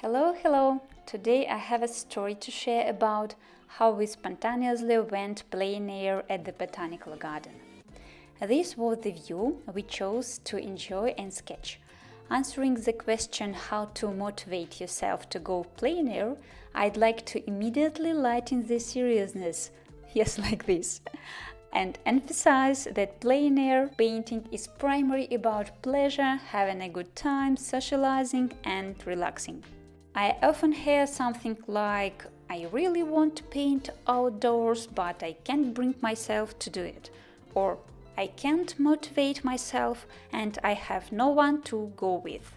Hello! Today I have a story to share about how we spontaneously went plein air at the botanical garden. This was the view we chose to enjoy and sketch. Answering the question how to motivate yourself to go plein air, I'd like to immediately lighten the seriousness, yes, like this, and emphasize that plein air painting is primarily about pleasure, having a good time, socializing, and relaxing. I often hear something like, I really want to paint outdoors, but I can't bring myself to do it. Or, I can't motivate myself and I have no one to go with.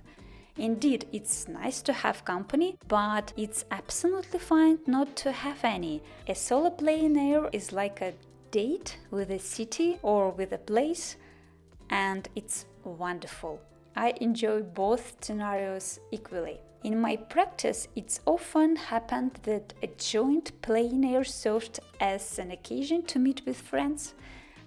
Indeed, it's nice to have company, but it's absolutely fine not to have any. A solo plein air is like a date with a city or with a place, and it's wonderful. I enjoy both scenarios equally. In my practice, it's often happened that a joint plein air served as an occasion to meet with friends.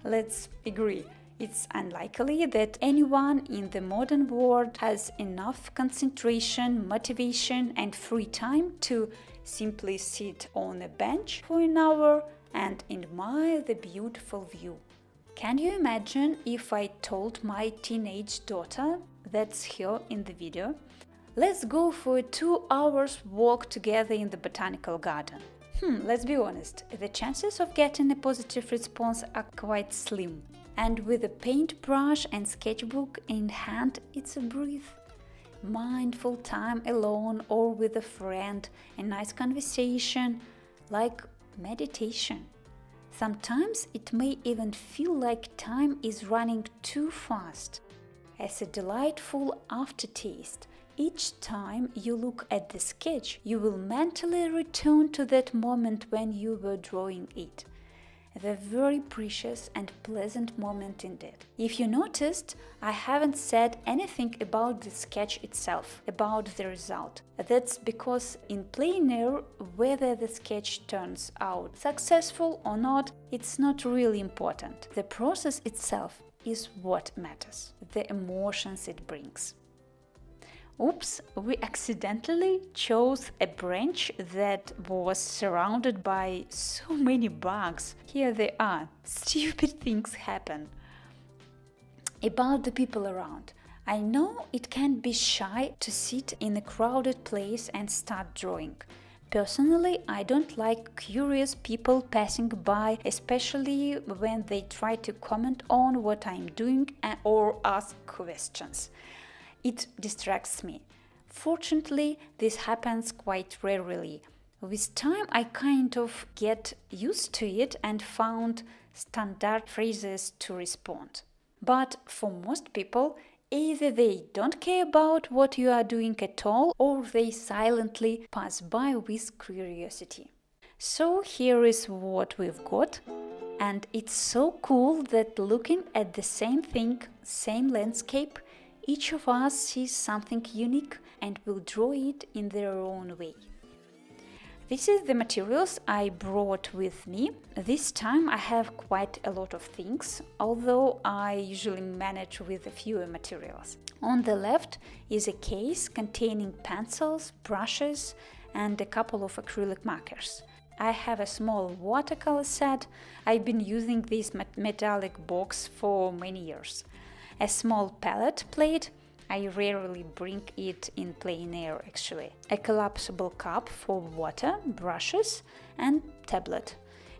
Let's agree, it's unlikely that anyone in the modern world has enough concentration, motivation, and free time to simply sit on a bench for an hour and admire the beautiful view. Can you imagine if I told my teenage daughter, that's here in the video, let's go for a 2 hours walk together in the botanical garden? Let's be honest, the chances of getting a positive response are quite slim. And with a paintbrush and sketchbook in hand, it's a breeze. Mindful time alone or with a friend, a nice conversation, like meditation. Sometimes it may even feel like time is running too fast. As a delightful aftertaste, each time you look at the sketch, you will mentally return to that moment when you were drawing it. The very precious and pleasant moment indeed. If you noticed, I haven't said anything about the sketch itself, about the result. That's because in plein air, whether the sketch turns out successful or not, it's not really important. The process itself is what matters, the emotions it brings. Oops, we accidentally chose a branch that was surrounded by so many bugs. Here they are. Stupid things happen. About the people around. I know it can be shy to sit in a crowded place and start drawing. Personally, I don't like curious people passing by, especially when they try to comment on what I'm doing or ask questions. It distracts me. Fortunately, this happens quite rarely. With time, I kind of get used to it and found standard phrases to respond. But for most people, either they don't care about what you are doing at all, or they silently pass by with curiosity. So here is what we've got. And it's so cool that looking at the same thing, same landscape, each of us sees something unique and will draw it in their own way. This is the materials I brought with me. This time I have quite a lot of things, although I usually manage with fewer materials. On the left is a case containing pencils, brushes, and a couple of acrylic markers. I have a small watercolor set. I've been using this metallic box for many years. A small palette plate, I rarely bring it in plein air actually. A collapsible cup for water, brushes, and tablet.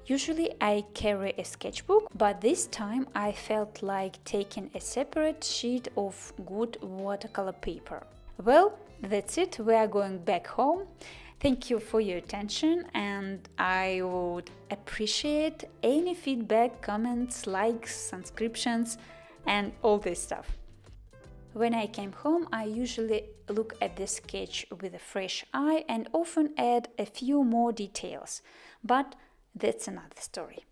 Usually I carry a sketchbook, but this time I felt like taking a separate sheet of good watercolor paper. Well, that's it, we are going back home. Thank you for your attention, and I would appreciate any feedback, comments, likes, subscriptions, and all this stuff. When I came home, I usually look at the sketch with a fresh eye and often add a few more details, but that's another story.